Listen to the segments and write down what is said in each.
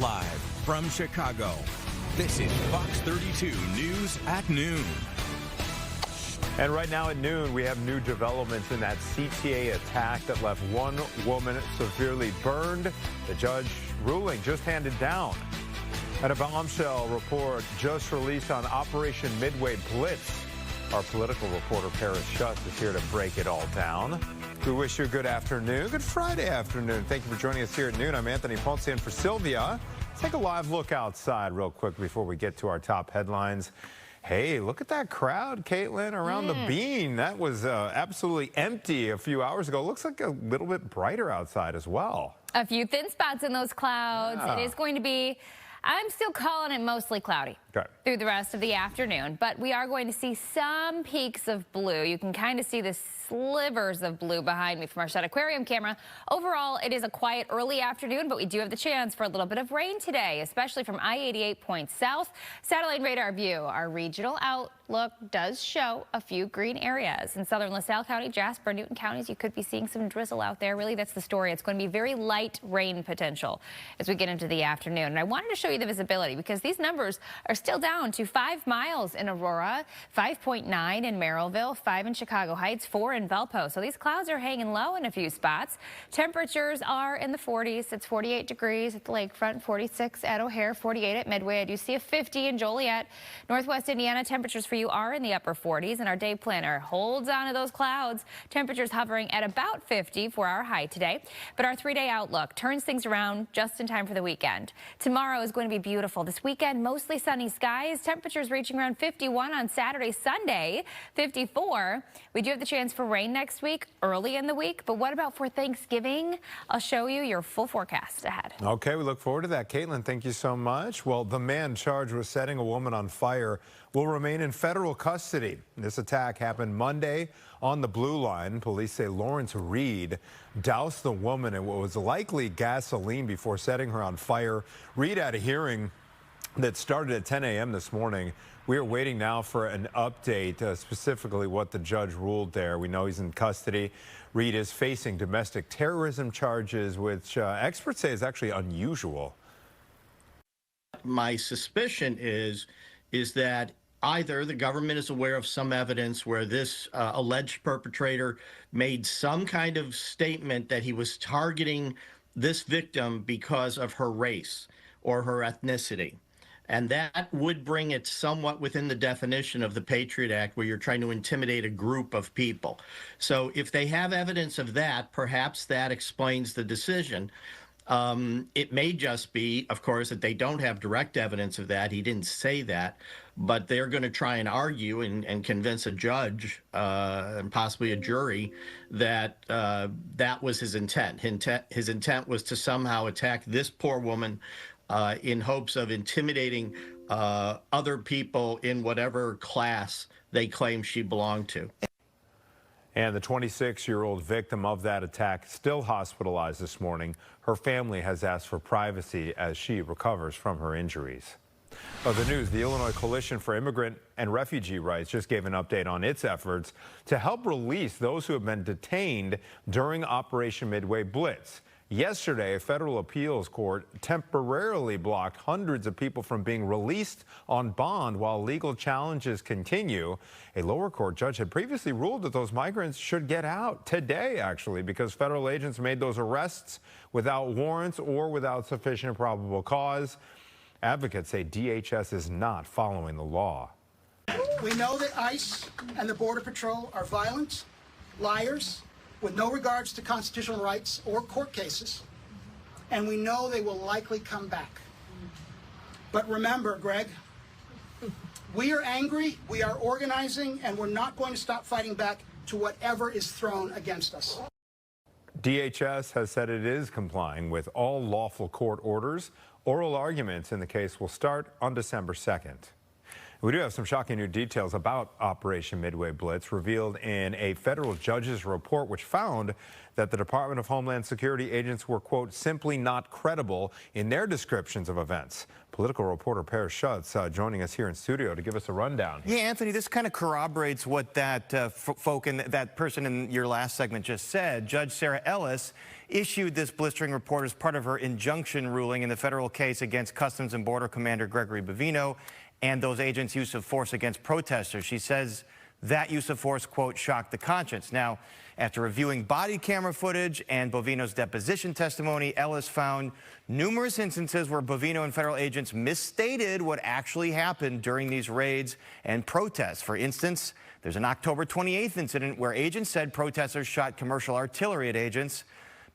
Live from Chicago, this is Fox 32 News at noon. And right now at noon, we have new developments in that CTA attack that left one woman severely burned. The judge ruling just handed down. And a bombshell report just released on Operation Midway Blitz. Our political reporter, Paris Schutz, is here to break it all down. We wish you a good afternoon, good Friday afternoon. Thank you for joining us here at noon. I'm Anthony Ponce in for Sylvia. Let's take a live look outside real quick before we get to our top headlines. Hey, look at that crowd, Caitlin, around the bean. That was absolutely empty a few hours ago. Looks like a little bit brighter outside as well. A few thin spots in those clouds. Yeah. It is going to be, I'm still calling it mostly cloudy through the rest of the afternoon, but we are going to see some peaks of blue. You can kind of see the slivers of blue behind me from our Shed Aquarium camera. Overall, it is a quiet early afternoon, but we do have the chance for a little bit of rain today, especially from I-88 points south. Satellite radar view, our regional outlook does show a few green areas. In southern LaSalle County, Jasper, Newton counties, you could be seeing some drizzle out there. Really, that's the story. It's going to be very light rain potential as we get into the afternoon. And I wanted to show you the visibility because these numbers are still down to 5 miles in Aurora, 5.9 in Merrillville, 5 in Chicago Heights, 4 in Valpo. So these clouds are hanging low in a few spots. Temperatures are in the 40s. It's 48 degrees at the lakefront, 46 at O'Hare, 48 at Midway. I do see a 50 in Joliet. Northwest Indiana, temperatures for you are in the upper 40s, and our day planner holds on to those clouds. Temperatures hovering at about 50 for our high today. But our 3-day outlook turns things around just in time for the weekend. Tomorrow is going to be beautiful. This weekend, mostly sunny skies. Temperatures reaching around 51 on Saturday, Sunday, 54. We do have the chance for rain next week, early in the week. But what about for Thanksgiving? I'll show you your full forecast ahead. Okay, we look forward to that. Caitlin, thank you so much. Well, the man charged with setting a woman on fire will remain in federal custody. This attack happened Monday on the Blue Line. Police say Lawrence Reed doused the woman in what was likely gasoline before setting her on fire. Reed had a hearing that started at 10 a.m. this morning. We are waiting now for an update, specifically what the judge ruled there. We know he's in custody. Reed is facing domestic terrorism charges, which experts say is actually unusual. My suspicion is that either the government is aware of some evidence where this alleged perpetrator made some kind of statement that he was targeting this victim because of her race or her ethnicity. And that would bring it somewhat within the definition of the Patriot Act, where you're trying to intimidate a group of people. So if they have evidence of that, perhaps that explains the decision. It may just be, of course, that they don't have direct evidence of that. He didn't say that, but they're going to try and argue and convince a judge and possibly a jury that that was his intent. His intent was to somehow attack this poor woman in hopes of intimidating other people in whatever class they claim she belonged to. And the 26-year-old victim of that attack still hospitalized this morning. Her family has asked for privacy as she recovers from her injuries. The news, the Illinois Coalition for Immigrant and Refugee Rights just gave an update on its efforts to help release those who have been detained during Operation Midway Blitz. Yesterday, a federal appeals court temporarily blocked hundreds of people from being released on bond while legal challenges continue. A lower court judge had previously ruled that those migrants should get out today, actually, because federal agents made those arrests without warrants or without sufficient probable cause. Advocates say DHS is not following the law. We know that ICE and the Border Patrol are violent, liars, with no regards to constitutional rights or court cases, and we know they will likely come back. But remember, Greg, we are angry, we are organizing, and we're not going to stop fighting back to whatever is thrown against us. DHS has said it is complying with all lawful court orders. Oral arguments in the case will start on December 2nd. We do have some shocking new details about Operation Midway Blitz revealed in a federal judge's report, which found that the Department of Homeland Security agents were, quote, simply not credible in their descriptions of events. Political reporter Per Schutz joining us here in studio to give us a rundown. Yeah, Anthony, this kind of corroborates what that that person in your last segment just said. Judge Sarah Ellis issued this blistering report as part of her injunction ruling in the federal case against Customs and Border Commander Gregory Bovino and those agents' use of force against protesters. She says that use of force, quote, shocked the conscience. Now, after reviewing body camera footage and Bovino's deposition testimony, Ellis found numerous instances where Bovino and federal agents misstated what actually happened during these raids and protests. For instance, there's an October 28th incident where agents said protesters shot commercial artillery at agents,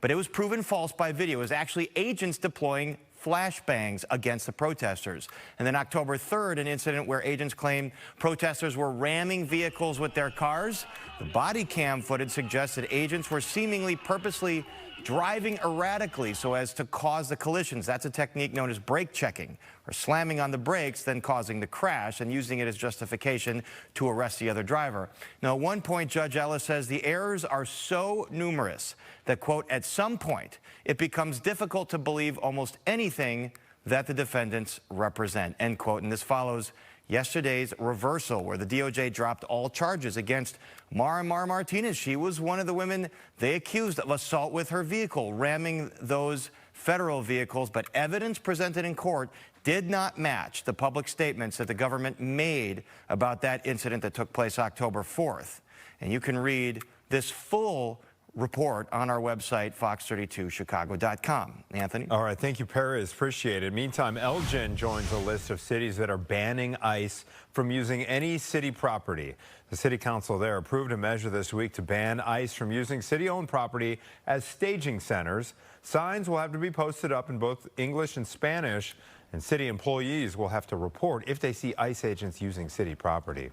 but it was proven false by video. It was actually agents deploying flashbangs against the protesters. And then October 3rd, an incident where agents claimed protesters were ramming vehicles with their cars. The body cam footage suggested agents were seemingly purposely driving erratically so as to cause the collisions. That's a technique known as brake checking, or slamming on the brakes, then causing the crash and using it as justification to arrest the other driver. Now, at one point, Judge Ellis says the errors are so numerous that, quote, at some point, it becomes difficult to believe almost anything that the defendants represent, end quote. And this follows yesterday's reversal where the DOJ dropped all charges against Mara Martinez. She was one of the women they accused of assault with her vehicle, ramming those federal vehicles, but evidence presented in court did not match the public statements that the government made about that incident that took place October 4th. And you can read this full report on our website, fox32chicago.com. Anthony? All right, thank you, Perez. Appreciate it. Meantime, Elgin joins a list of cities that are banning ICE from using any city property. The city council there approved a measure this week to ban ICE from using city-owned property as staging centers. Signs will have to be posted up in both English and Spanish, and city employees will have to report if they see ICE agents using city property.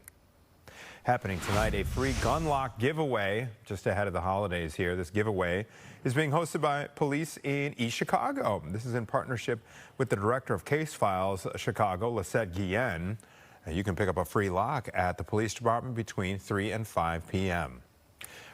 Happening tonight, a free gun lock giveaway just ahead of the holidays here. This giveaway is being hosted by police in East Chicago. This is in partnership with the director of Case Files Chicago, Lisette Guillen. You can pick up a free lock at the police department between 3 and 5 p.m.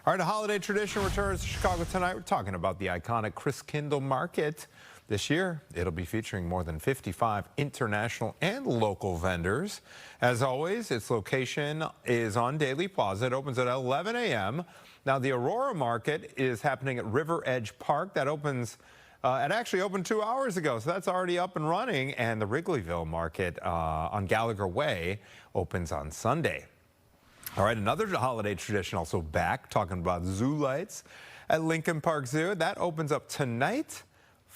All right, a holiday tradition returns to Chicago tonight. We're talking about the iconic Christkindl Market. This year, it'll be featuring more than 55 international and local vendors. As always, its location is on Daly Plaza. It opens at 11 a.m. Now, the Aurora Market is happening at River Edge Park. That opens, it actually opened 2 hours ago, so that's already up and running. And the Wrigleyville Market on Gallagher Way opens on Sunday. All right, another holiday tradition also back, talking about zoo lights at Lincoln Park Zoo. That opens up tonight,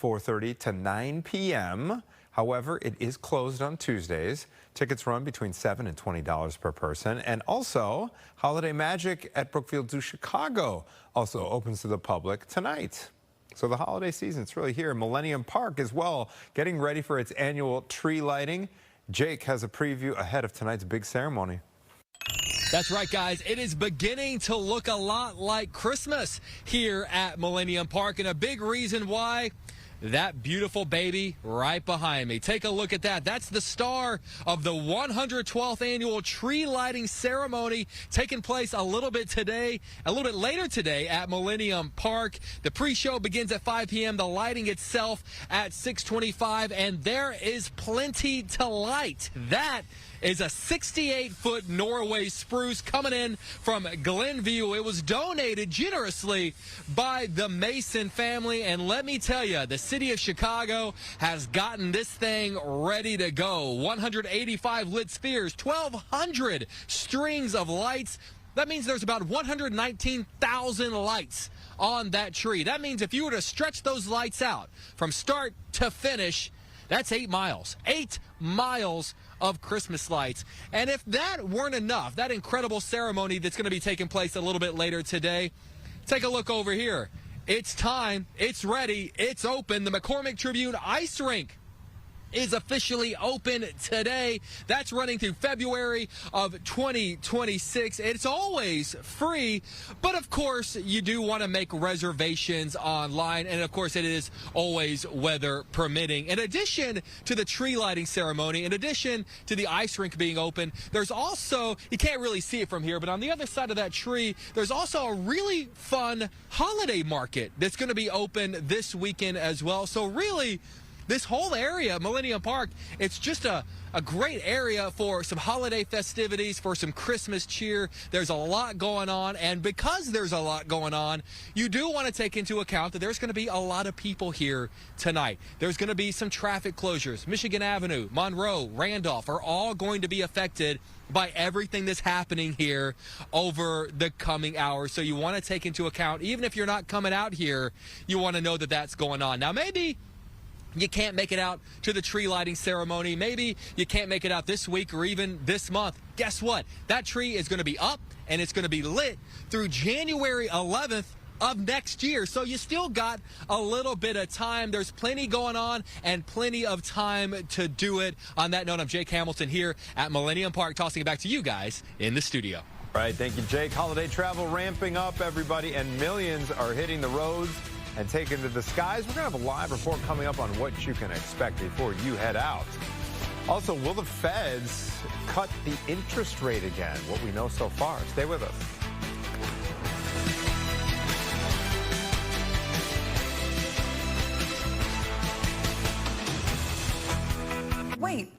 4:30 to 9 p.m. However, it is closed on Tuesdays. Tickets run between $7 and $20 per person. And also, Holiday Magic at Brookfield Zoo Chicago also opens to the public tonight. So the holiday season's really here. Millennium Park as well, getting ready for its annual tree lighting. Jake has a preview ahead of tonight's big ceremony. That's right, guys. It is beginning to look a lot like Christmas here at Millennium Park, and a big reason why, that beautiful baby right behind me. Take a look at that. That's the star of the 112th annual tree lighting ceremony taking place a little bit later today at Millennium Park. The pre-show begins at 5 p.m. The lighting itself at 6:25, and there is plenty to light. That is a 68-foot Norway spruce coming in from Glenview. It was donated generously by the Mason family, and let me tell you, the city of Chicago has gotten this thing ready to go. 185 lit spheres, 1,200 strings of lights. That means there's about 119,000 lights on that tree. That means if you were to stretch those lights out from start to finish, that's 8 miles. 8 miles of Christmas lights. And if that weren't enough, that incredible ceremony that's going to be taking place a little bit later today, take a look over here. It's time. It's ready. It's open. The McCormick Tribune Ice Rink is officially open today. That's running through February of 2026. It's always free, but of course you do want to make reservations online, and of course it is always weather permitting. In addition to the tree lighting ceremony, in addition to the ice rink being open, there's also, you can't really see it from here, but on the other side of that tree, there's also a really fun holiday market that's going to be open this weekend as well. So really, this whole area, Millennium Park, it's just a great area for some holiday festivities, for some Christmas cheer. There's a lot going on, and because there's a lot going on, you do want to take into account that there's going to be a lot of people here tonight. There's going to be some traffic closures. Michigan Avenue, Monroe, Randolph are all going to be affected by everything that's happening here over the coming hours. So you want to take into account, even if you're not coming out here, you want to know that that's going on. Now, maybe you can't make it out to the tree lighting ceremony. Maybe you can't make it out this week or even this month. Guess what? That tree is going to be up and it's going to be lit through January 11th of next year. So you still got a little bit of time. There's plenty going on and plenty of time to do it. On that note, I'm Jake Hamilton here at Millennium Park, tossing it back to you guys in the studio. All right, thank you, Jake. Holiday travel ramping up, everybody, and millions are hitting the roads and taking to the skies. We're going to have a live report coming up on what you can expect before you head out. Also, will the feds cut the interest rate again? What we know so far. Stay with us. Wait.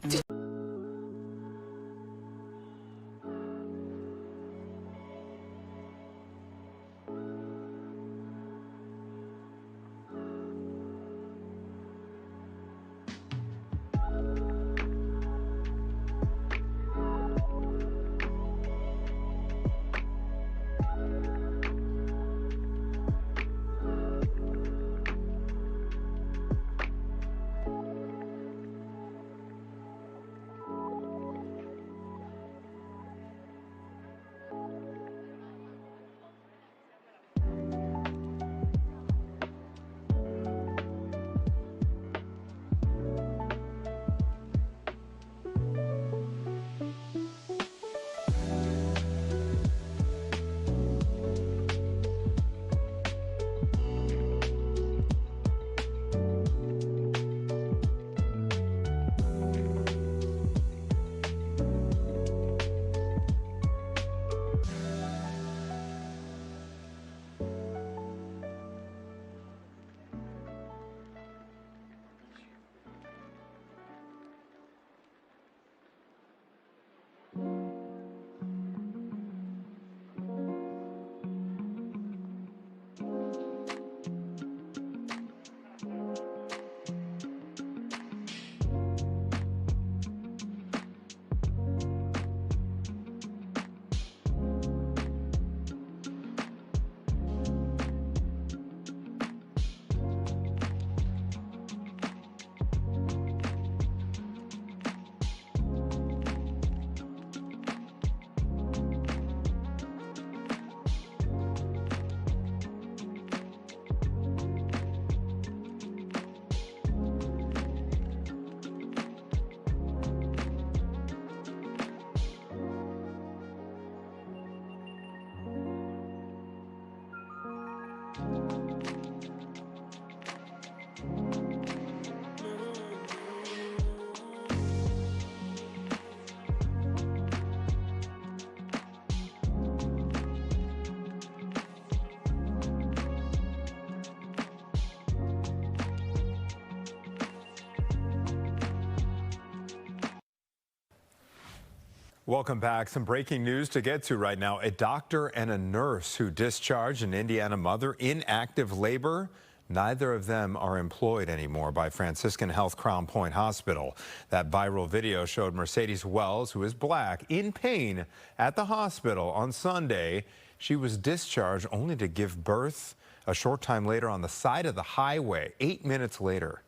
Welcome back. Some breaking news to get to right now. A doctor and a nurse who discharged an Indiana mother in active labor. Neither of them are employed anymore by Franciscan Health Crown Point Hospital. That viral video showed Mercedes Wells, who is black, in pain at the hospital on Sunday. She was discharged only to give birth a short time later on the side of the highway, 8 minutes later.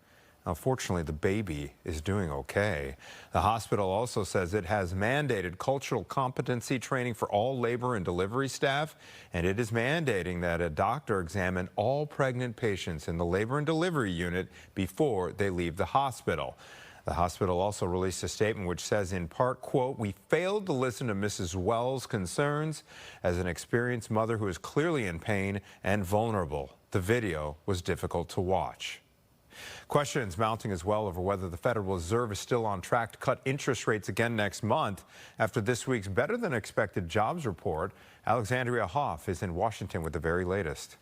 Now, fortunately, the baby is doing okay. The hospital also says it has mandated cultural competency training for all labor and delivery staff, and it is mandating that a doctor examine all pregnant patients in the labor and delivery unit before they leave the hospital. The hospital also released a statement which says in part, quote, "We failed to listen to Mrs. Wells' concerns as an experienced mother who is clearly in pain and vulnerable. The video was difficult to watch." Questions mounting as well over whether the Federal Reserve is still on track to cut interest rates again next month after this week's better-than-expected jobs report. Alexandria Hoff is in Washington with the very latest.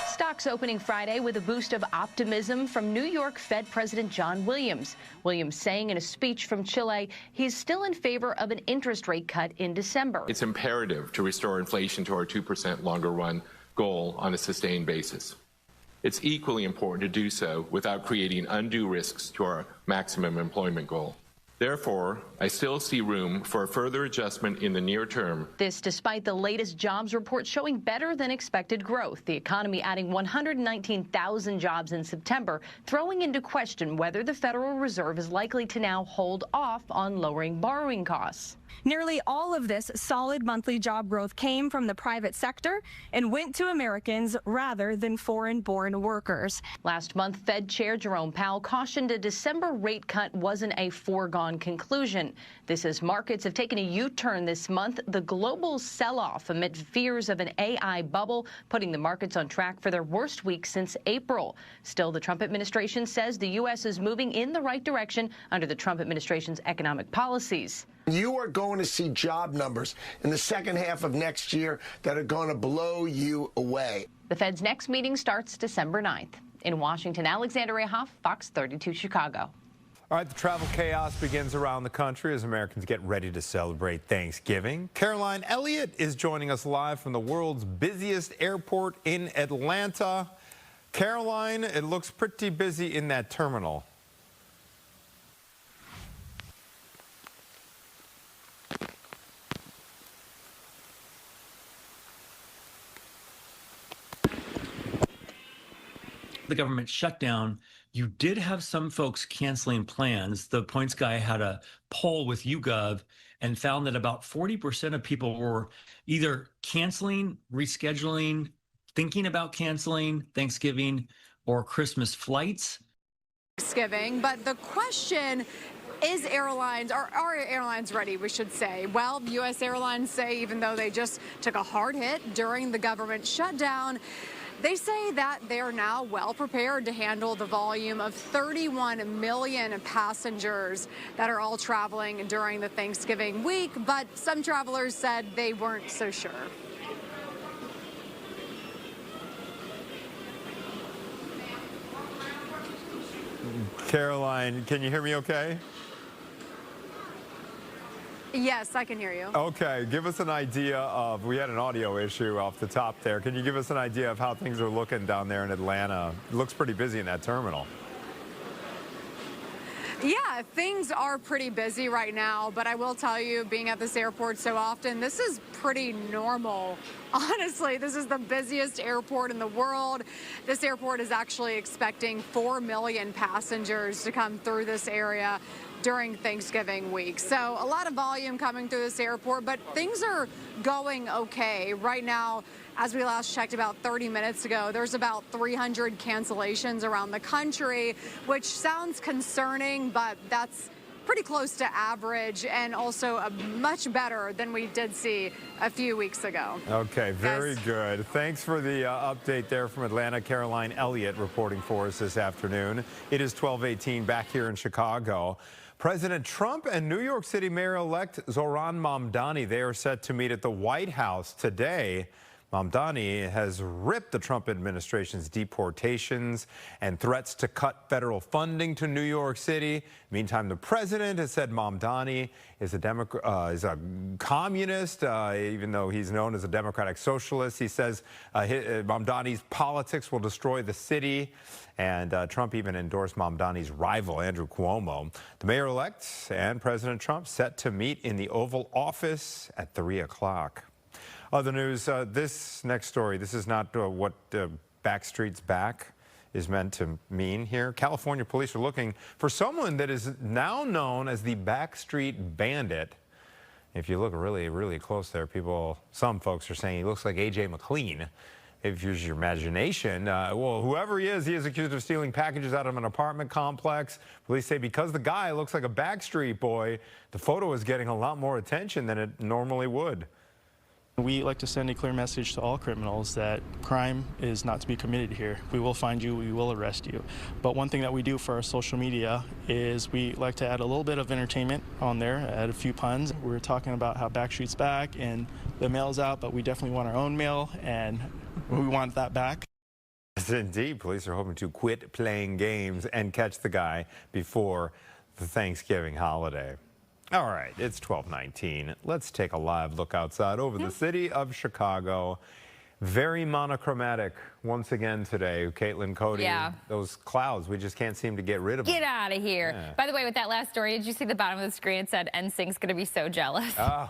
Stocks opening Friday with a boost of optimism from New York Fed President John Williams. Williams saying in a speech from Chile he's still in favor of an interest rate cut in December. It's imperative to restore inflation to our 2% longer run goal on a sustained basis. It's equally important to do so without creating undue risks to our maximum employment goal. Therefore, I still see room for a further adjustment in the near term. This despite the latest jobs report showing better than expected growth. The economy adding 119,000 jobs in September, throwing into question whether the Federal Reserve is likely to now hold off on lowering borrowing costs. Nearly all of this solid monthly job growth came from the private sector and went to Americans rather than foreign-born workers. Last month, Fed Chair Jerome Powell cautioned a December rate cut wasn't a foregone conclusion. This as markets have taken a U-turn this month, the global sell-off amid fears of an AI bubble, putting the markets on track for their worst week since April. Still, the Trump administration says the U.S. is moving in the right direction under the Trump administration's economic policies. You are going to see job numbers in the second half of next year that are going to blow you away. The Fed's next meeting starts December 9th. In Washington, Alexandria Hoff, Fox 32 Chicago. All right, the travel chaos begins around the country as Americans get ready to celebrate Thanksgiving. Caroline Elliott is joining us live from the world's busiest airport in Atlanta. Caroline, it looks pretty busy in that terminal. The government shutdown, you did have some folks canceling plans. The Points guy had a poll with YouGov and found that about 40% of people were either canceling, rescheduling, thinking about canceling Thanksgiving or Christmas flights. Thanksgiving, but the question is are airlines ready, we should say? Well, U.S. airlines say even though they just took a hard hit during the government shutdown, they say that they're now well prepared to handle the volume of 31 million passengers that are all traveling during the Thanksgiving week, but some travelers said they weren't so sure. Caroline, can you hear me okay? Yes, I can hear you. Okay, give us an idea of, we had an audio issue off the top there. Can you give us an idea of how things are looking down there in Atlanta? It looks pretty busy in that terminal. Yeah, things are pretty busy right now, but I will tell you, being at this airport so often, this is pretty normal. Honestly, this is the busiest airport in the world. This airport is actually expecting 4 million passengers to come through this area during Thanksgiving week. So a lot of volume coming through this airport, but things are going okay. Right now, as we last checked about 30 minutes ago, there's about 300 cancellations around the country, which sounds concerning, but that's pretty close to average and also much better than we did see a few weeks ago. Okay, very good. Thanks for the update there from Atlanta. Caroline Elliott reporting for us this afternoon. It is 12:18 back here in Chicago. President Trump and New York City Mayor-elect Zohran Mamdani, they are set to meet at the White House today. Mamdani has ripped the Trump administration's deportations and threats to cut federal funding to New York City. Meantime, the president has said Mamdani is a communist, even though he's known as a democratic socialist. He says Mamdani's politics will destroy the city. And Trump even endorsed Mamdani's rival, Andrew Cuomo. The mayor-elect and President Trump set to meet in the Oval Office at 3 o'clock. Other news, this next story, this is not what Backstreet's Back is meant to mean here. California police are looking for someone that is now known as the Backstreet Bandit. If you look really, really close there, some folks are saying he looks like A.J. McLean. if you use your imagination, well, whoever he is accused of stealing packages out of an apartment complex. Police say because the guy looks like a Backstreet Boy, the photo is getting a lot more attention than it normally would. We like to send a clear message to all criminals that crime is not to be committed here. We will find you, we will arrest you. But one thing that we do for our social media is we like to add a little bit of entertainment on there, add a few puns. We're talking about how Backstreet's back and the mail's out, but we definitely want our own mail, and we want that back. Yes, indeed. Police are hoping to quit playing games and catch the guy before the Thanksgiving holiday. All right, it's 12:19. Let's take a live look outside over the city of Chicago. Very monochromatic once again today. Caitlin, Cody, yeah. Those clouds, we just can't seem to get rid of them. Get out of here. Yeah. By the way, with that last story, did you see the bottom of the screen? It said NSYNC's going to be so jealous. Oh.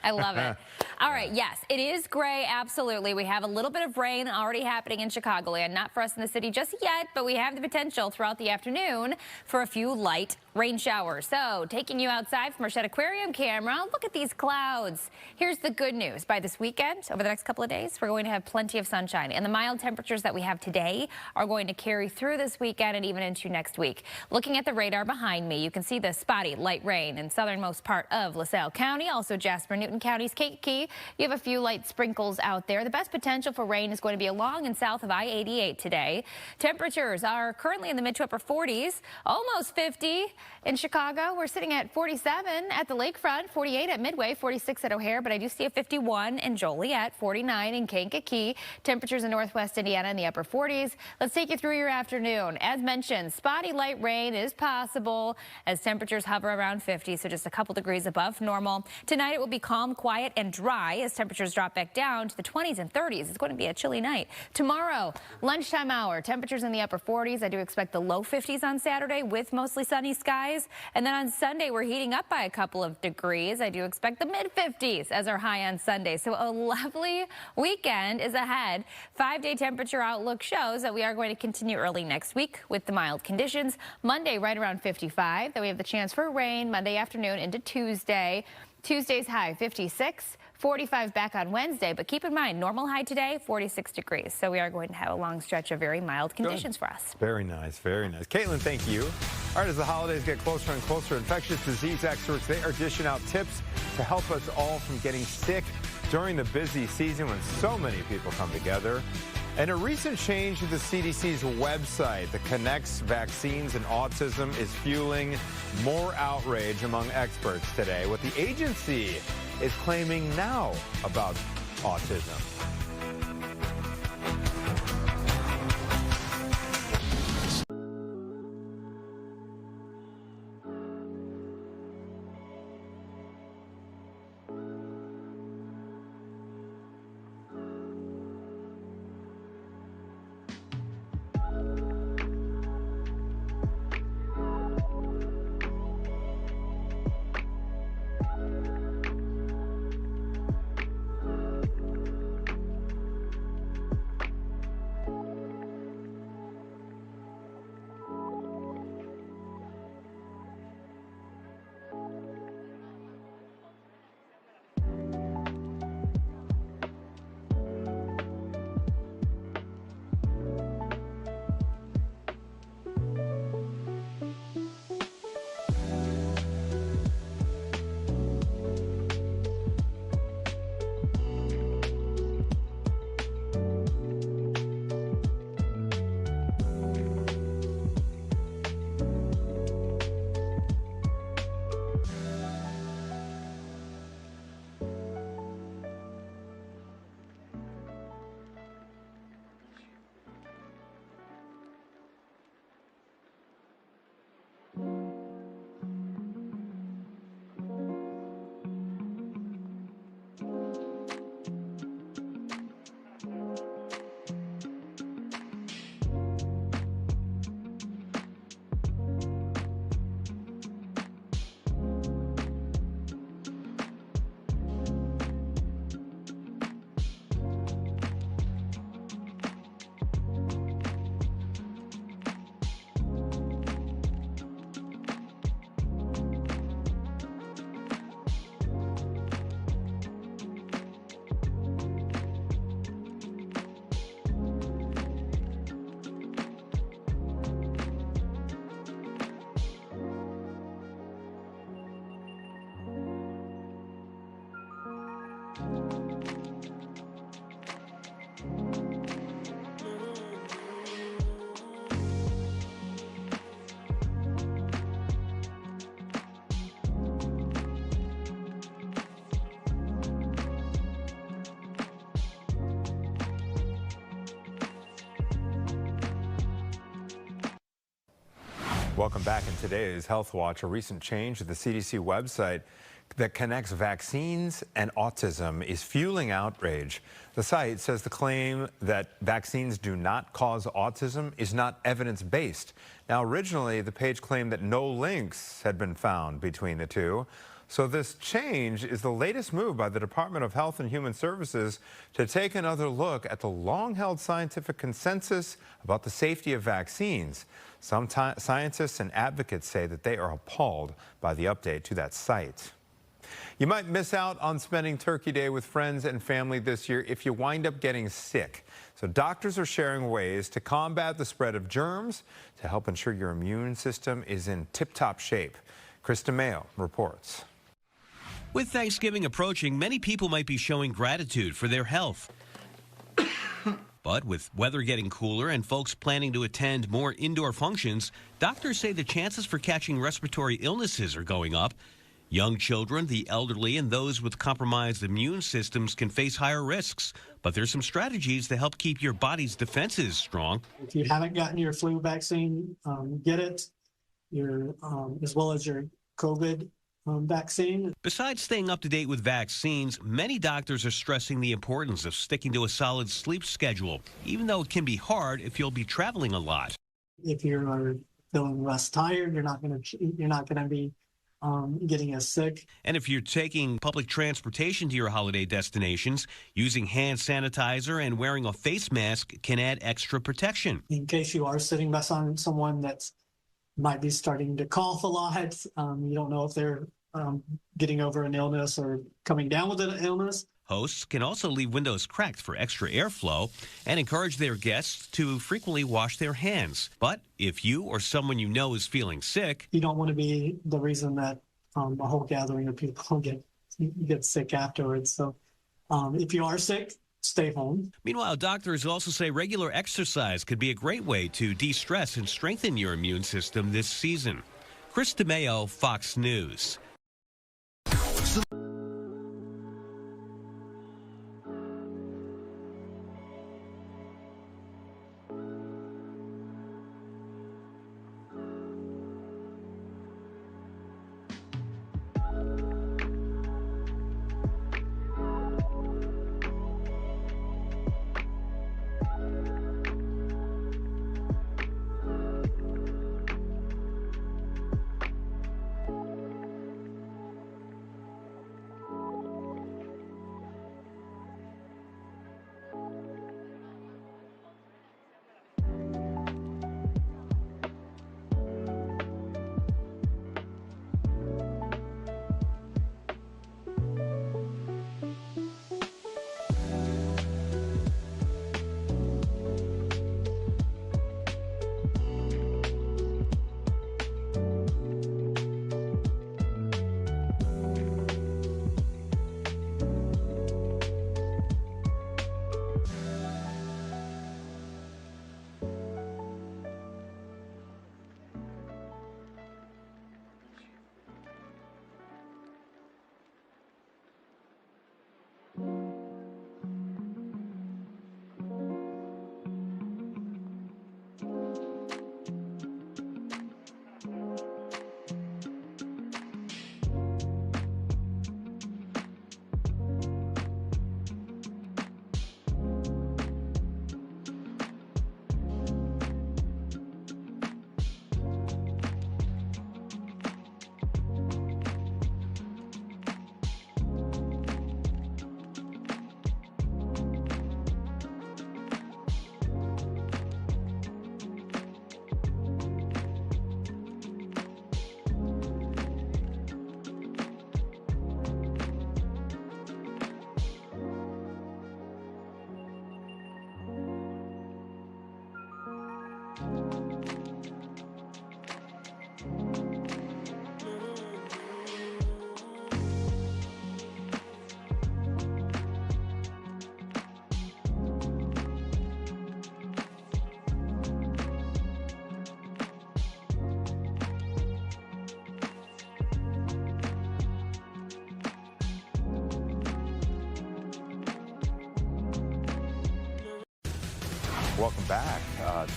I love it. All right, yes, it is gray, absolutely. We have a little bit of rain already happening in Chicagoland. Not for us in the city just yet, but we have the potential throughout the afternoon for a few light rain showers. So, taking you outside from our Shed Aquarium camera, look at these clouds. Here's the good news. By this weekend, over the next couple of days, we're going to have plenty of sunshine. And the mild temperatures that we have today are going to carry through this weekend and even into next week. Looking at the radar behind me, you can see the spotty light rain in southernmost part of LaSalle County, also Jasper, Newton County's Kankakee. You have a few light sprinkles out there. The best potential for rain is going to be along and south of I-88 today. Temperatures are currently in the mid to upper 40s, almost 50 in Chicago. We're sitting at 47 at the lakefront, 48 at Midway, 46 at O'Hare, but I do see a 51 in Joliet, 49 in Kankakee. Temperatures in northwest Indiana in the upper 40s. Let's take you through your afternoon. As mentioned, spotty light rain is possible as temperatures hover around 50, so just a couple degrees above normal. Tonight it will be calm, quiet, and dry as temperatures drop back down to the 20s and 30s. It's going to be a chilly night. Tomorrow, lunchtime hour, temperatures in the upper 40s. I do expect the low 50s on Saturday with mostly sunny skies. And then on Sunday, we're heating up by a couple of degrees. I do expect the mid 50s as our high on Sunday. So a lovely weekend is ahead. 5-day temperature outlook shows that we are going to continue early next week with the mild conditions. Monday, right around 55. Then we have the chance for rain Monday afternoon into Tuesday. Tuesday's high 56, 45 back on Wednesday, but keep in mind, normal high today, 46 degrees. So we are going to have a long stretch of very mild conditions for us. Very nice, very nice. Caitlin, thank you. All right, as the holidays get closer and closer, infectious disease experts, they are dishing out tips to help us all from getting sick during the busy season when so many people come together. And a recent change to the CDC's website that connects vaccines and autism is fueling more outrage among experts today. What the agency is claiming now about autism. Welcome back. In today's Health Watch, a recent change to the CDC website that connects vaccines and autism is fueling outrage. The site says the claim that vaccines do not cause autism is not evidence-based. Now, originally, the page claimed that no links had been found between the two. So this change is the latest move by the Department of Health and Human Services to take another look at the long-held scientific consensus about the safety of vaccines. Some scientists and advocates say that they are appalled by the update to that site. You might miss out on spending Turkey Day with friends and family this year if you wind up getting sick. So doctors are sharing ways to combat the spread of germs to help ensure your immune system is in tip-top shape. Krista Mayo reports. With Thanksgiving approaching, many people might be showing gratitude for their health. But with weather getting cooler and folks planning to attend more indoor functions, doctors say the chances for catching respiratory illnesses are going up. Young children, the elderly, and those with compromised immune systems can face higher risks. But there's some strategies to help keep your body's defenses strong. If you haven't gotten your flu vaccine, get it, as well as your COVID vaccine. Besides staying up to date with vaccines, many doctors are stressing the importance of sticking to a solid sleep schedule, even though it can be hard if you'll be traveling a lot. If you're feeling less tired, you're not going to be getting as sick. And if you're taking public transportation to your holiday destinations, using hand sanitizer and wearing a face mask can add extra protection. In case you are sitting beside someone that might be starting to cough a lot, you don't know if they're getting over an illness or coming down with an illness. Hosts can also leave windows cracked for extra airflow and encourage their guests to frequently wash their hands. But if you or someone you know is feeling sick, you don't want to be the reason that a whole gathering of people get sick afterwards. So if you are sick, stay home. Meanwhile, doctors also say regular exercise could be a great way to de-stress and strengthen your immune system this season. Chris DeMayo, Fox News. Welcome back.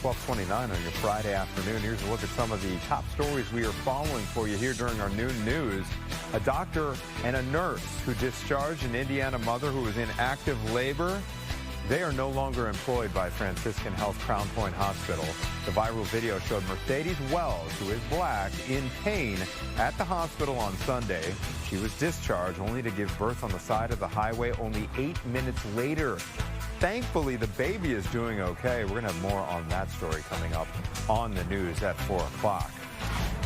12:29 on your Friday afternoon. Here's a look at some of the top stories we are following for you here during our noon news. A doctor and a nurse who discharged an Indiana mother who was in active labor. They are no longer employed by Franciscan Health Crown Point Hospital. The viral video showed Mercedes Wells, who is black, in pain at the hospital on Sunday. She was discharged only to give birth on the side of the highway only 8 minutes later. Thankfully, the baby is doing okay. We're going to have more on that story coming up on the news at 4 o'clock.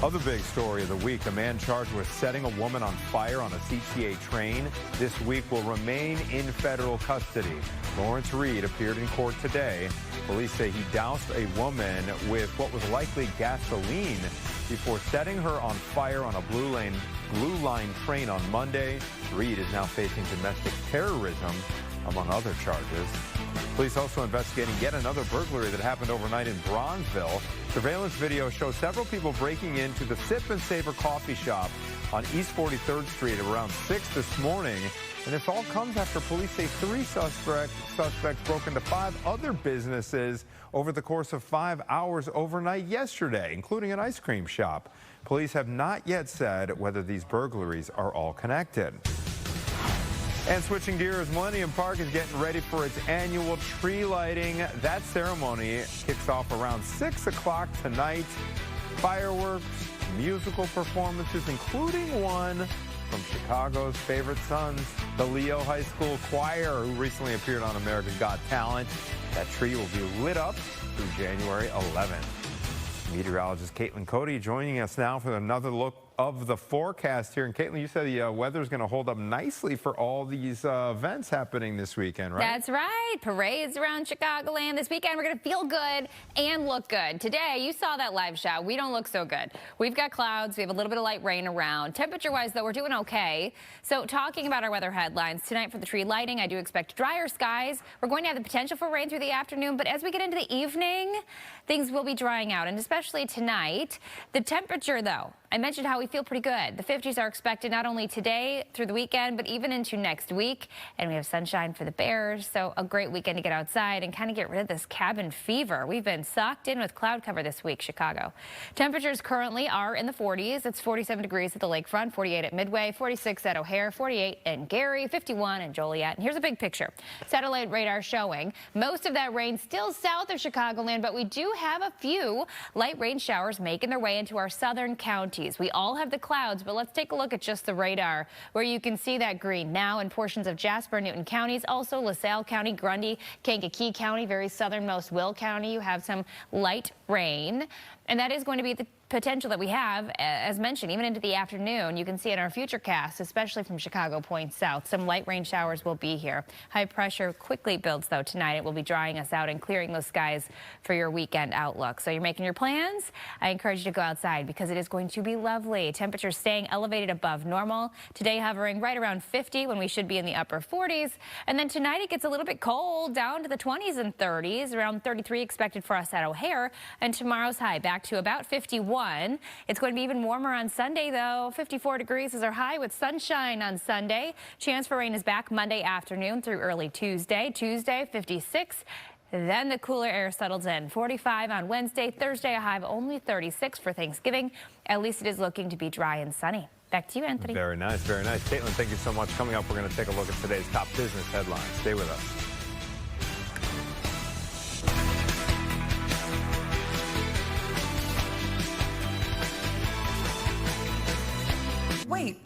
Other big story of the week, a man charged with setting a woman on fire on a CTA train this week will remain in federal custody. Lawrence Reed appeared in court today. Police say he doused a woman with what was likely gasoline before setting her on fire on a Blue Line train on Monday. Reed is now facing domestic terrorism, among other charges. Police also investigating yet another burglary that happened overnight in Bronzeville. Surveillance video shows several people breaking into the Sip and Savor coffee shop on East 43rd Street around 6 this morning. And this all comes after police say 3 suspects broke into 5 other businesses over the course of 5 hours overnight yesterday, including an ice cream shop. Police have not yet said whether these burglaries are all connected. And switching gears, Millennium Park is getting ready for its annual tree lighting. That ceremony kicks off around 6 o'clock tonight. Fireworks, musical performances, including one from Chicago's favorite sons, the Leo High School Choir, who recently appeared on America's Got Talent. That tree will be lit up through January 11th. Meteorologist Caitlin Cody joining us now for another look of the forecast here. And Caitlin, you said the weather is going to hold up nicely for all these events happening this weekend, right? That's right. Parades around Chicagoland this weekend. We're going to feel good and look good. Today, you saw that live shot. We don't look so good. We've got clouds. We have a little bit of light rain around. Temperature-wise, though, we're doing okay. So talking about our weather headlines, tonight for the tree lighting, I do expect drier skies. We're going to have the potential for rain through the afternoon, but as we get into the evening, things will be drying out, and especially tonight. The temperature, though, I mentioned how we feel pretty good. The 50s are expected not only today through the weekend, but even into next week. And we have sunshine for the Bears, so a great weekend to get outside and kind of get rid of this cabin fever. We've been socked in with cloud cover this week, Chicago. Temperatures currently are in the 40s. It's 47 degrees at the lakefront, 48 at Midway, 46 at O'Hare, 48 in Gary, 51 in Joliet. And here's a big picture. Satellite radar showing most of that rain still south of Chicagoland, but we do have a few light rain showers making their way into our southern counties. We all have the clouds, but let's take a look at just the radar, where you can see that green now in portions of Jasper, Newton counties, also LaSalle County, Grundy, Kankakee County, very southernmost Will County. You have some light rain, and that is going to be the potential that we have, as mentioned, even into the afternoon. You can see in our future cast, especially from Chicago Point south, some light rain showers will be here. High pressure quickly builds, though, tonight. It will be drying us out and clearing those skies for your weekend outlook. So you're making your plans. I encourage you to go outside because it is going to be lovely. Temperatures staying elevated above normal. Today hovering right around 50 when we should be in the upper 40s. And then tonight it gets a little bit cold, down to the 20s and 30s, around 33 expected for us at O'Hare. And tomorrow's high back to about 51. It's going to be even warmer on Sunday, though. 54 degrees is our high with sunshine on Sunday. Chance for rain is back Monday afternoon through early Tuesday. Tuesday, 56. Then the cooler air settles in. 45 on Wednesday. Thursday, a high of only 36 for Thanksgiving. At least it is looking to be dry and sunny. Back to you, Anthony. Very nice, very nice. Caitlin, thank you so much. Coming up, we're going to take a look at today's top business headlines. Stay with us. Wait,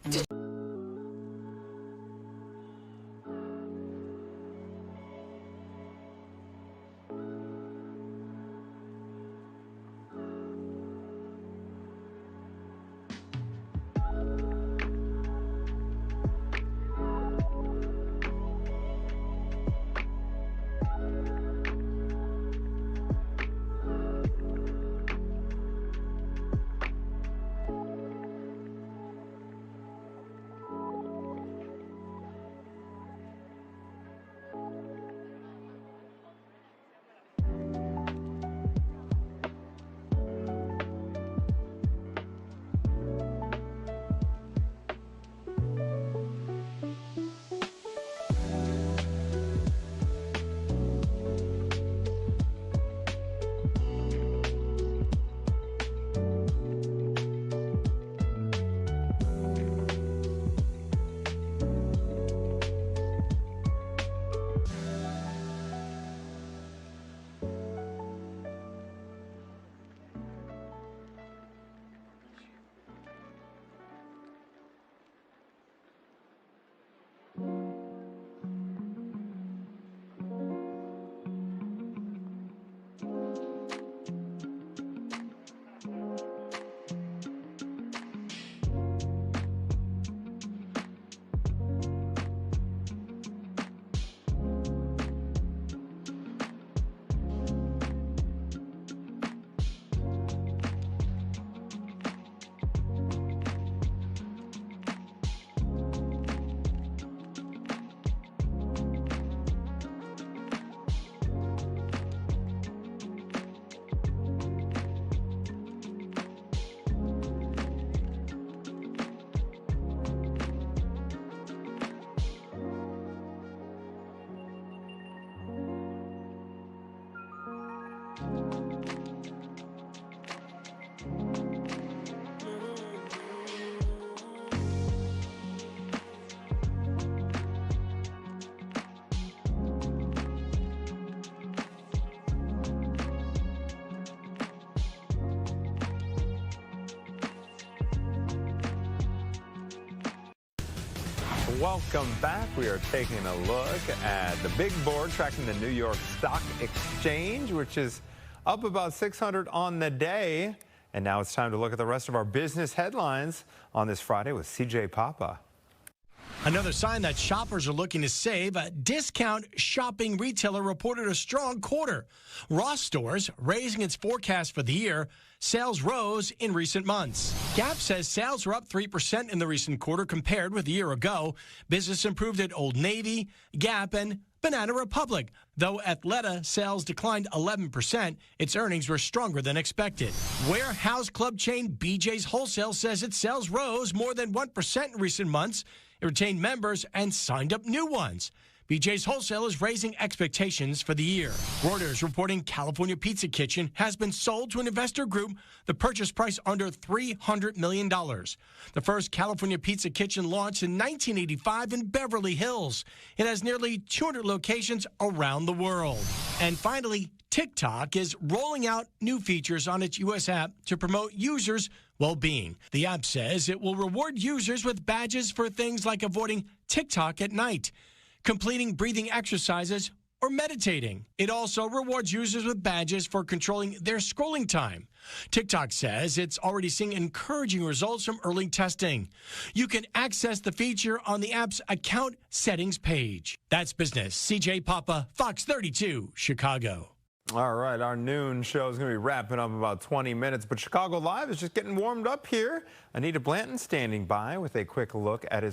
welcome back. We are taking a look at the big board tracking the New York Stock Exchange, which is up about 600 on the day. And now it's time to look at the rest of our business headlines on this Friday with CJ Papa. Another sign that shoppers are looking to save, a discount shopping retailer reported a strong quarter. Ross Stores raising its forecast for the year. Sales rose in recent months. Gap says sales were up 3% in the recent quarter compared with a year ago. Business improved at Old Navy, Gap, and Banana Republic. Though Athleta sales declined 11%, its earnings were stronger than expected. Warehouse club chain BJ's Wholesale says its sales rose more than 1% in recent months. It retained members and signed up new ones. BJ's Wholesale is raising expectations for the year. Reuters reporting California Pizza Kitchen has been sold to an investor group, the purchase price under $300 million. The first California Pizza Kitchen launched in 1985 in Beverly Hills. It has nearly 200 locations around the world. And finally, TikTok is rolling out new features on its U.S. app to promote users' well-being. The app says it will reward users with badges for things like avoiding TikTok at night, completing breathing exercises, or meditating. It also rewards users with badges for controlling their scrolling time. TikTok says it's already seeing encouraging results from early testing. You can access the feature on the app's account settings page. That's business. CJ Papa, Fox 32, Chicago. All right, our noon show is going to be wrapping up in about 20 minutes, but Chicago Live is just getting warmed up here. Anita Blanton standing by with a quick look at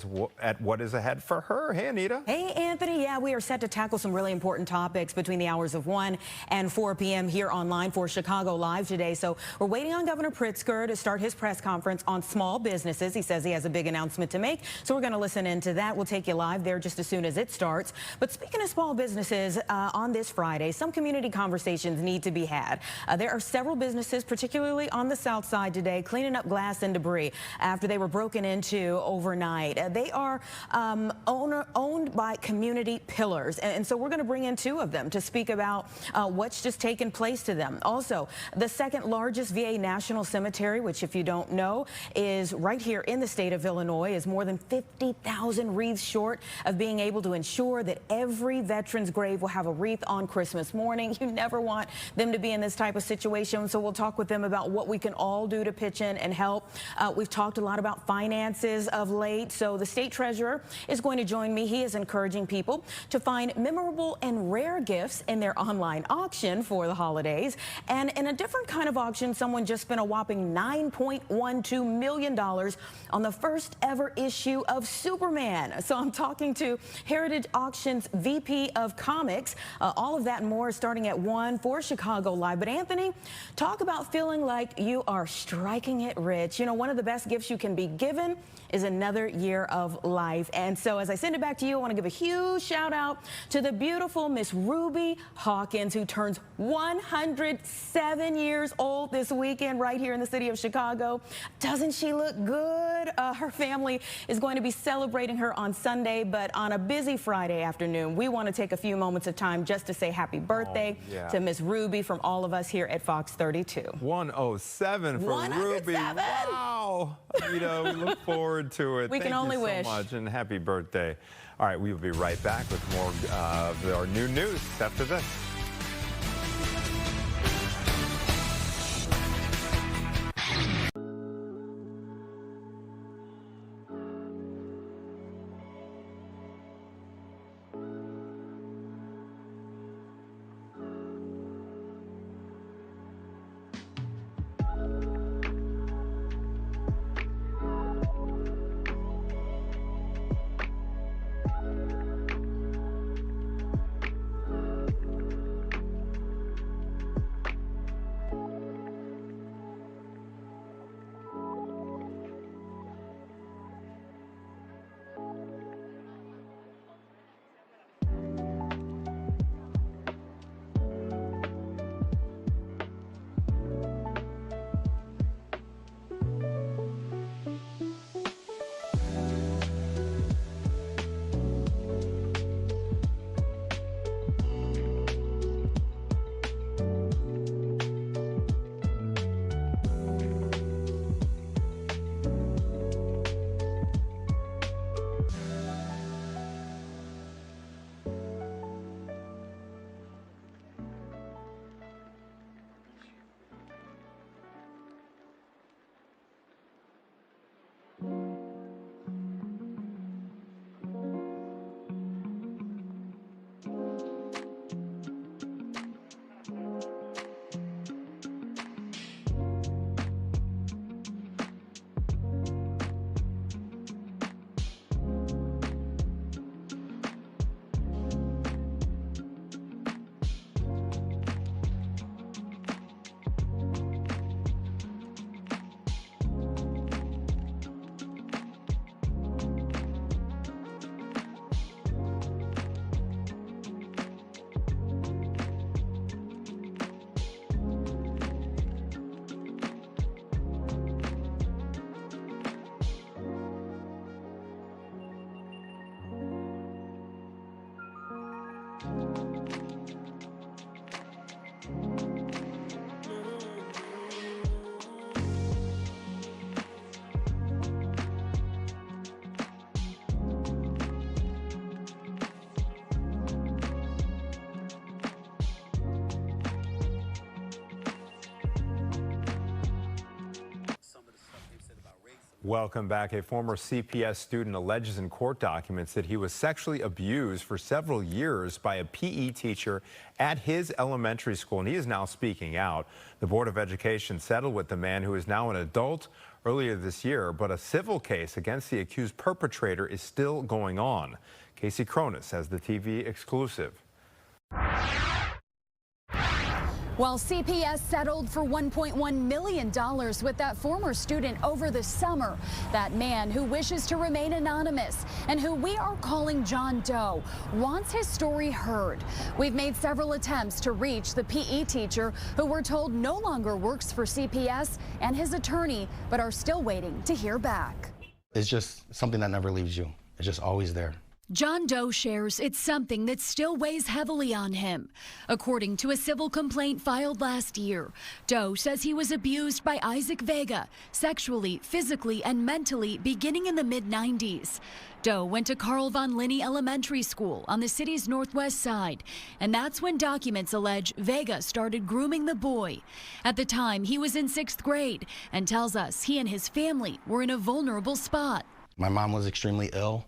what is ahead for her. Hey, Anita. Hey, Anthony. Yeah, we are set to tackle some really important topics between the hours of 1 and 4 p.m. here online for Chicago Live today. So we're waiting on Governor Pritzker to start his press conference on small businesses. He says he has a big announcement to make, so we're going to listen into that. We'll take you live there just as soon as it starts. But speaking of small businesses, on this Friday, some community conversations need to be had. There are several businesses, particularly on the south side today, cleaning up glass and debris after they were broken into overnight. They are owned by community pillars, and so we're going to bring in two of them to speak about what's just taken place to them. Also, the second largest VA National Cemetery, which if you don't know, is right here in the state of Illinois, is more than 50,000 wreaths short of being able to ensure that every veteran's grave will have a wreath on Christmas morning. You never want them to be in this type of situation, so we'll talk with them about what we can all do to pitch in and help. We've talked a lot about finances of late, so the state treasurer is going to join me. He is encouraging people to find memorable and rare gifts in their online auction for the holidays. And in a different kind of auction, someone just spent a whopping $9.12 million on the first ever issue of Superman. So I'm talking to Heritage Auctions VP of Comics. All of that and more starting at 1 for Chicago Live. But Anthony, talk about feeling like you are striking it rich. You know, one of the best gifts you can be given is another year of life. And so as I send it back to you, I want to give a huge shout out to the beautiful Miss Ruby Hawkins, who turns 107 years old this weekend right here in the city of Chicago. Doesn't she look good? Her family is going to be celebrating her on Sunday, but on a busy Friday afternoon, we want to take a few moments of time just to say happy birthday to Miss Ruby from all of us here at Fox 32. 107 for Ruby. Wow. Anita, we look forward to it. We can only wish. Thank you so much, and happy birthday. All right, we will be right back with more of our new news after this. Welcome back. A former CPS student alleges in court documents that he was sexually abused for several years by a PE teacher at his elementary school, and he is now speaking out. The Board of Education settled with the man, who is now an adult, earlier this year, but a civil case against the accused perpetrator is still going on. Casey Cronus has the TV exclusive. Well, CPS settled for $1.1 million with that former student over the summer. That man, who wishes to remain anonymous and who we are calling John Doe, wants his story heard. We've made several attempts to reach the PE teacher, who we're told no longer works for CPS, and his attorney, but are still waiting to hear back. It's just something that never leaves you. It's just always there. John Doe shares it's something that still weighs heavily on him. According to a civil complaint filed last year, Doe says he was abused by Isaac Vega sexually, physically, and mentally beginning in the mid-90s. Doe went to Carl von Linne Elementary School on the city's northwest side, and that's when documents allege Vega started grooming the boy. At the time, he was in 6th grade and tells us he and his family were in a vulnerable spot. My mom was extremely ill.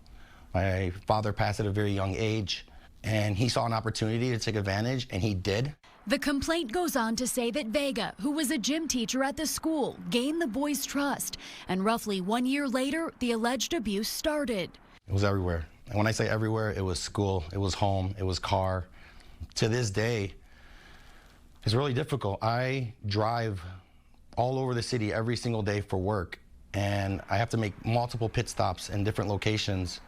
My father passed at a very young age, and he saw an opportunity to take advantage, and he did. The complaint goes on to say that Vega, who was a gym teacher at the school, gained the boy's trust, and roughly 1 year later, the alleged abuse started. It was everywhere. And when I say everywhere, it was school, it was home, it was car. To this day, it's really difficult. I drive all over the city every single day for work, and I have to make multiple pit stops in different locations.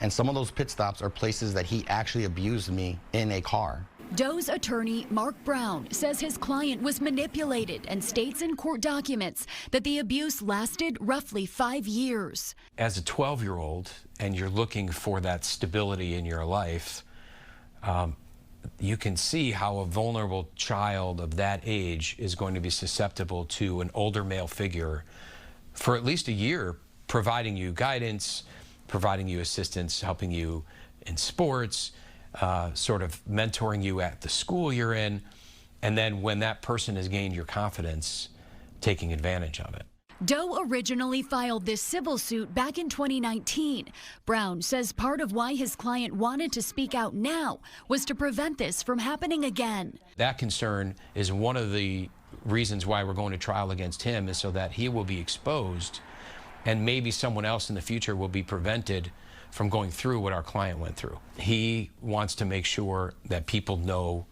And some of those pit stops are places that he actually abused me in a car. Doe's attorney, Mark Brown, says his client was manipulated and states in court documents that the abuse lasted roughly 5 years. As a 12-year-old, and you're looking for that stability in your life, you can see how a vulnerable child of that age is going to be susceptible to an older male figure for at least a year, providing you guidance, providing you assistance, helping you in sports, sort of mentoring you at the school you're in, and then when that person has gained your confidence, taking advantage of it. Doe originally filed this civil suit back in 2019. Brown says part of why his client wanted to speak out now was to prevent this from happening again. That concern is one of the reasons why we're going to trial against him, is so that he will be exposed, and maybe someone else in the future will be prevented from going through what our client went through. He wants to make sure that people know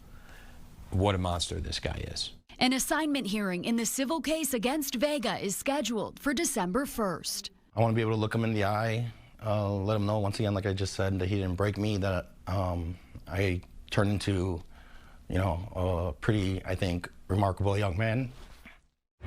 what a monster this guy is. An assignment hearing in the civil case against Vega is scheduled for December 1st. I want to be able to look him in the eye, let him know, once again, like I just said, that he didn't break me, that I turned into, a pretty, I think, remarkable young man.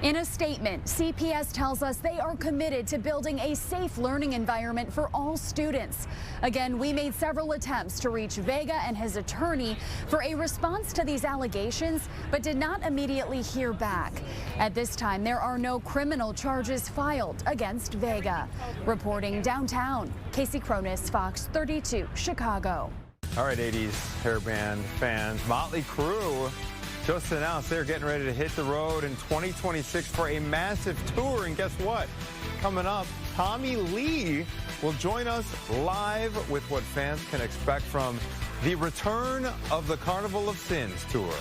In a statement, CPS tells us they are committed to building a safe learning environment for all students. Again, we made several attempts to reach Vega and his attorney for a response to these allegations, but did not immediately hear back. At this time, there are no criminal charges filed against Vega. Reporting downtown, Casey Cronus, Fox 32, Chicago. All right, 80s hairband fans, Motley Crue just announced they're getting ready to hit the road in 2026 for a massive tour. And guess what? Coming up, Tommy Lee will join us live with what fans can expect from the return of the Carnival of Sins tour.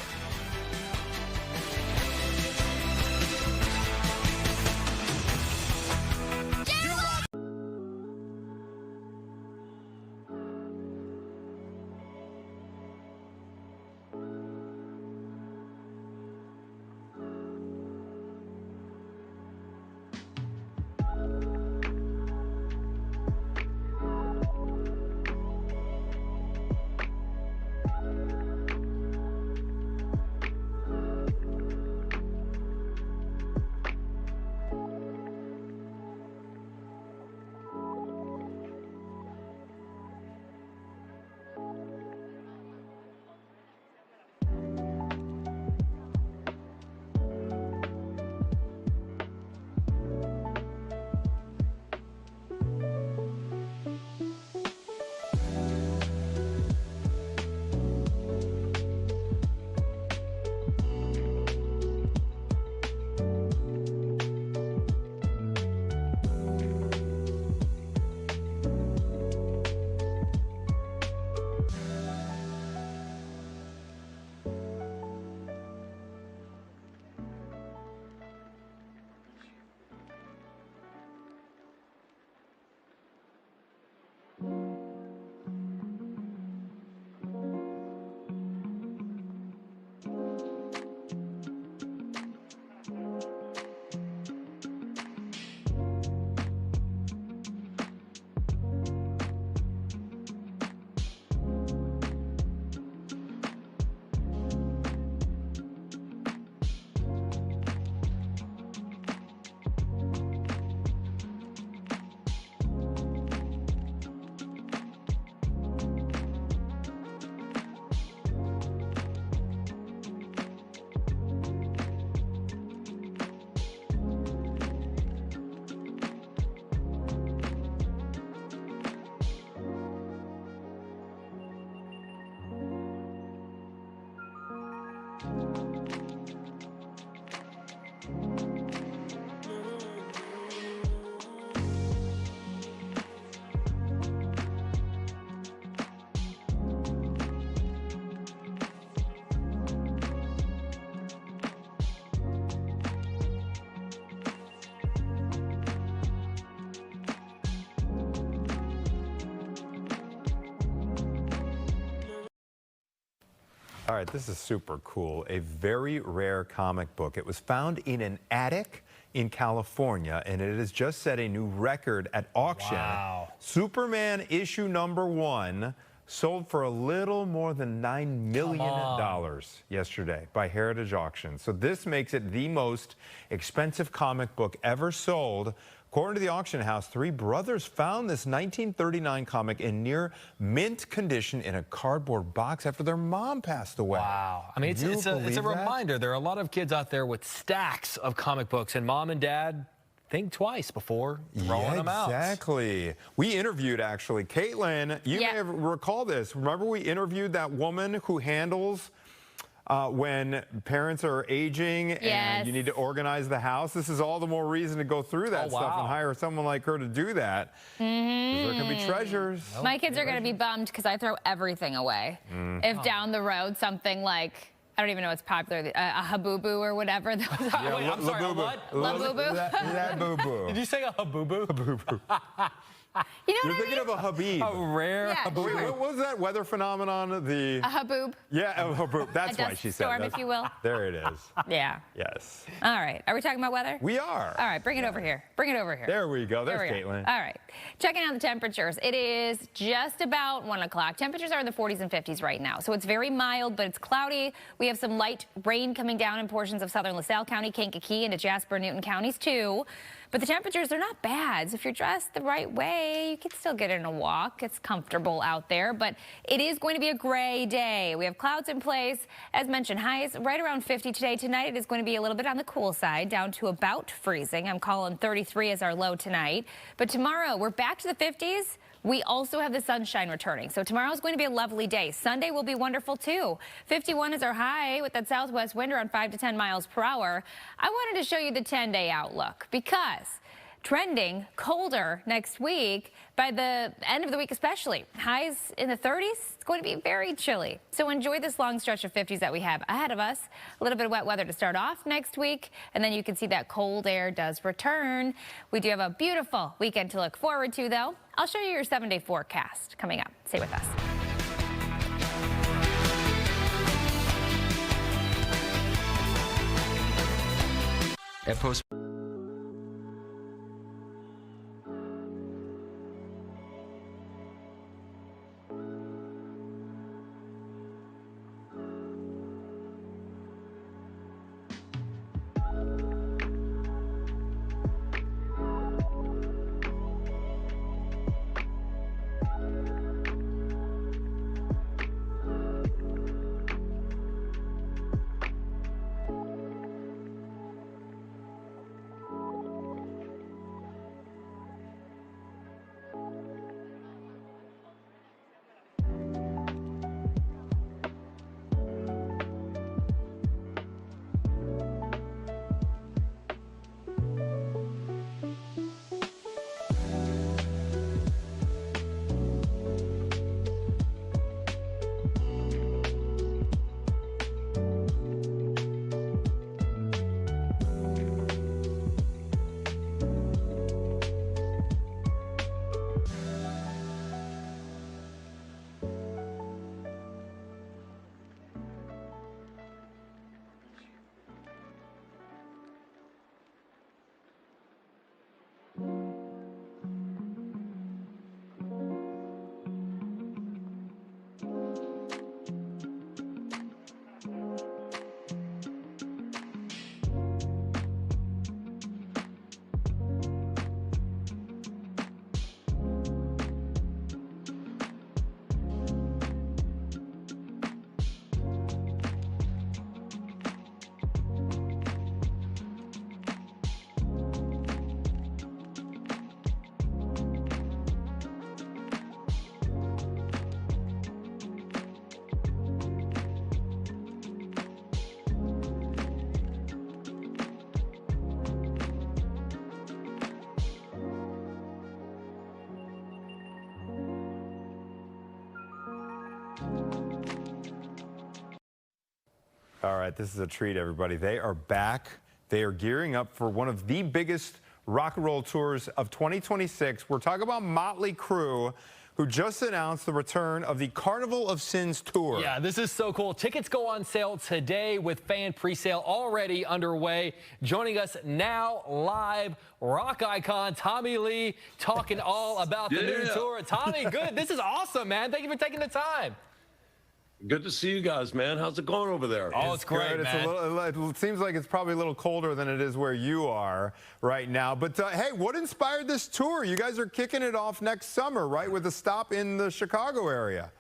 All right, this is super cool. A very rare comic book. It was found in an attic in California, and it has just set a new record at auction. Wow. Superman issue #1 sold for a little more than $9 million yesterday by Heritage Auction. So this makes it the most expensive comic book ever sold. According to the auction house, 3 brothers found this 1939 comic in near mint condition in a cardboard box after their mom passed away. Wow. I mean, it's a reminder. There are a lot of kids out there with stacks of comic books, and mom and dad think twice before throwing them out. Exactly. We interviewed, actually, Caitlin, you may have recall this. Remember we interviewed that woman who handles when parents are aging and you need to organize the house? This is all the more reason to go through that stuff and hire someone like her to do that. There can be treasures. My kids are going to be bummed because I throw everything away. If down the road something like, I don't even know what's popular, a habubu or whatever. Wait, I'm sorry, a what? Labubu. Did you say a habubu? Habubu. You know You're what I thinking mean? of a habib. A rare haboob. Wait, what was that weather phenomenon? A haboob. Yeah, a haboob. That's why she said storm, that. if you will. There it is. Yeah. Yes. All right. Are we talking about weather? We are. All right. Bring it over here. Bring it over here. There we go. There's There we Caitlin. go. All right. Checking out the temperatures. It is just about 1 o'clock. Temperatures are in the 40s and 50s right now. So it's very mild, but it's cloudy. We have some light rain coming down in portions of southern LaSalle County, Kankakee, into Jasper and Newton counties, too. But the temperatures are not bad. So if you're dressed the right way, you can still get in a walk. It's comfortable out there, but it is going to be a gray day. We have clouds in place. As mentioned, highs right around 50 today. Tonight it is going to be a little bit on the cool side, down to about freezing. I'm calling 33 as our low tonight. But tomorrow we're back to the 50s. We also have the sunshine returning. So tomorrow is going to be a lovely day. Sunday will be wonderful too. 51 is our high with that southwest wind around 5 to 10 miles per hour. I wanted to show you the 10-day outlook because trending colder next week by the end of the week especially. Highs in the 30s. It's going to be very chilly. So enjoy this long stretch of 50s that we have ahead of us. A little bit of wet weather to start off next week. And then you can see that cold air does return. We do have a beautiful weekend to look forward to, though. I'll show you your 7-day forecast coming up. Stay with us. At Post. All right, this is a treat, everybody. They are back. They are gearing up for one of the biggest rock and roll tours of 2026. We're talking about Motley Crue, who just announced the return of the Carnival of Sins tour. Yeah, this is so cool. Tickets go on sale today with fan presale already underway. Joining us now live, rock icon Tommy Lee, talking all about the new tour. Tommy, good. This is awesome, man. Thank you for taking the time. Good to see you guys, man. How's it going over there? Oh, it's great, good. man. It seems like it's probably a little colder than it is where you are right now. But, hey, what inspired this tour? You guys are kicking it off next summer, right, with a stop in the Chicago area.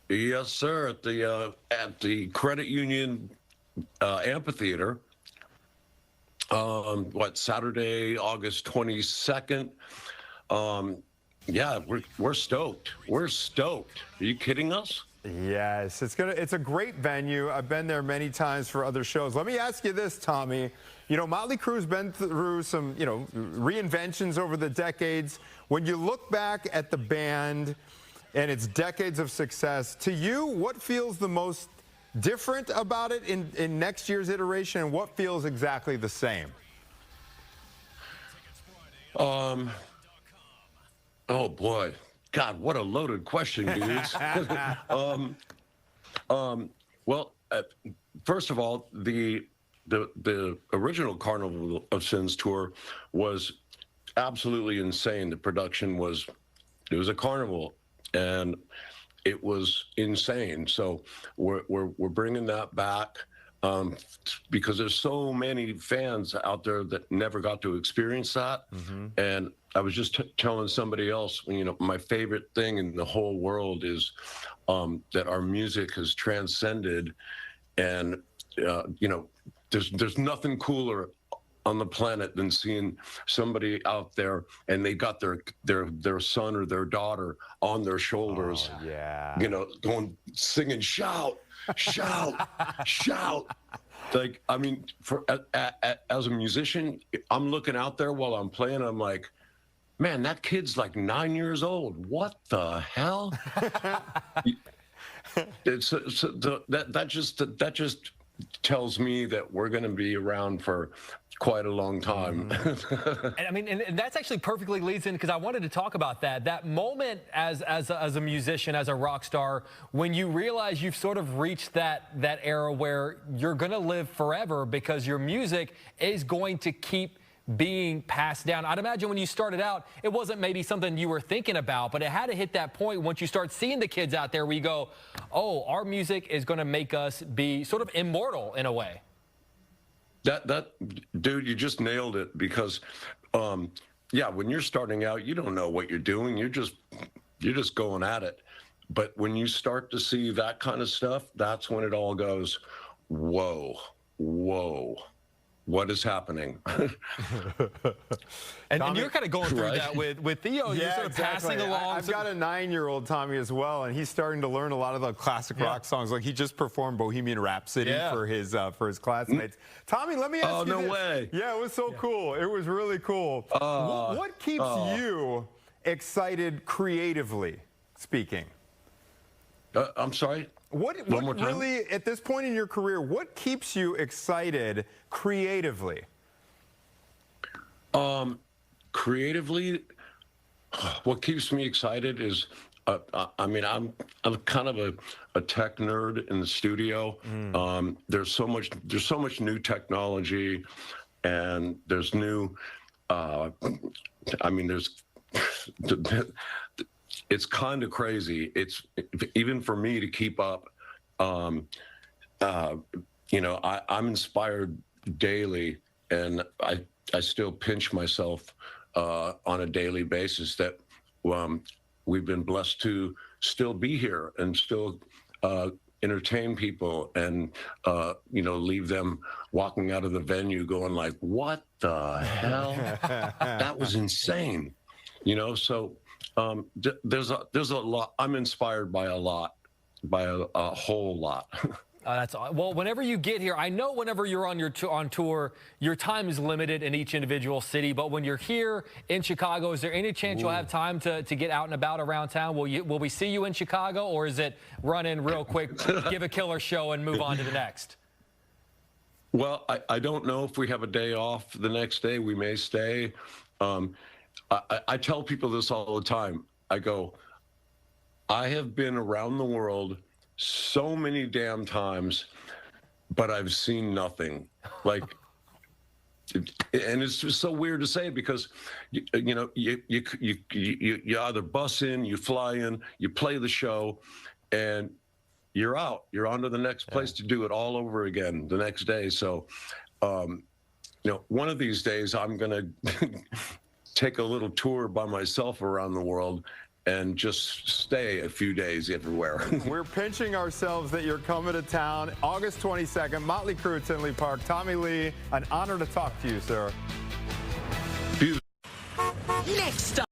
Yes, sir, at the Credit Union Amphitheater. Saturday, August 22nd. Yeah, we're stoked. We're stoked. Are you kidding us? Yes, it's a great venue. I've been there many times for other shows. Let me ask you this, Tommy. You know, Motley Crue's been through some, reinventions over the decades. When you look back at the band and its decades of success, to you, what feels the most different about it in next year's iteration, and what feels exactly the same? Oh boy. God, what a loaded question, dudes. Well, first of all, the original Carnival of Sins tour was absolutely insane. The production was a carnival, and it was insane. So we're bringing that back because there's so many fans out there that never got to experience that. And I was just telling somebody else, my favorite thing in the whole world is that our music has transcended, and there's nothing cooler on the planet than seeing somebody out there and they got their son or their daughter on their shoulders, going singing, shout, shout, shout. Like, I mean, as a musician, I'm looking out there while I'm playing. I'm like, man, that kid's like 9 years old. What the hell? That just tells me that we're going to be around for quite a long time. And I mean, and that's actually perfectly leads in, because I wanted to talk about that moment as a musician, as a rock star, when you realize you've sort of reached that era where you're going to live forever because your music is going to keep being passed down. I'd imagine when you started out, it wasn't maybe something you were thinking about, but it had to hit that point once you start seeing the kids out there where you go, oh, our music is going to make us be sort of immortal in a way. That dude, you just nailed it, because yeah, when you're starting out, you don't know what you're doing. You're just going at it. But when you start to see that kind of stuff, that's when it all goes, whoa, whoa. What is happening? and you're kind of going through that with Theo. You're sort of passing along. I've got a 9-year-old Tommy as well, and he's starting to learn a lot of the classic rock songs. Like, he just performed Bohemian Rhapsody for his classmates. Tommy, let me ask you this. Oh, no way. Yeah, it was so cool. It was really cool. What keeps you excited creatively speaking? I'm sorry? What really, at this point in your career, what keeps you excited creatively? Creatively, what keeps me excited is, I mean, I'm kind of a tech nerd in the studio. There's so much new technology, and there's new, I mean, there's, it's kind of crazy. It's even for me to keep up. I'm inspired daily, and I still pinch myself on a daily basis that we've been blessed to still be here and still entertain people, and leave them walking out of the venue going like, "What the hell? That was insane!" So. There's a lot. I'm inspired by a whole lot. Well, whenever you get here, I know whenever you're on tour, your time is limited in each individual city. But when you're here in Chicago, is there any chance you'll have time to get out and about around town? Will we see you in Chicago, or is it run in real quick, give a killer show, and move on to the next? Well, I don't know if we have a day off the next day. We may stay. I tell people this all the time. I go, I have been around the world so many damn times, but I've seen nothing. Like, and it's just so weird to say because, you either bus in, you fly in, you play the show, and you're out. You're on to the next place to do it all over again the next day. So, one of these days I'm going to take a little tour by myself around the world and just stay a few days everywhere. We're pinching ourselves that you're coming to town August 22nd. Motley Crue at Tinley Park. Tommy Lee, an honor to talk to you, sir. Next up.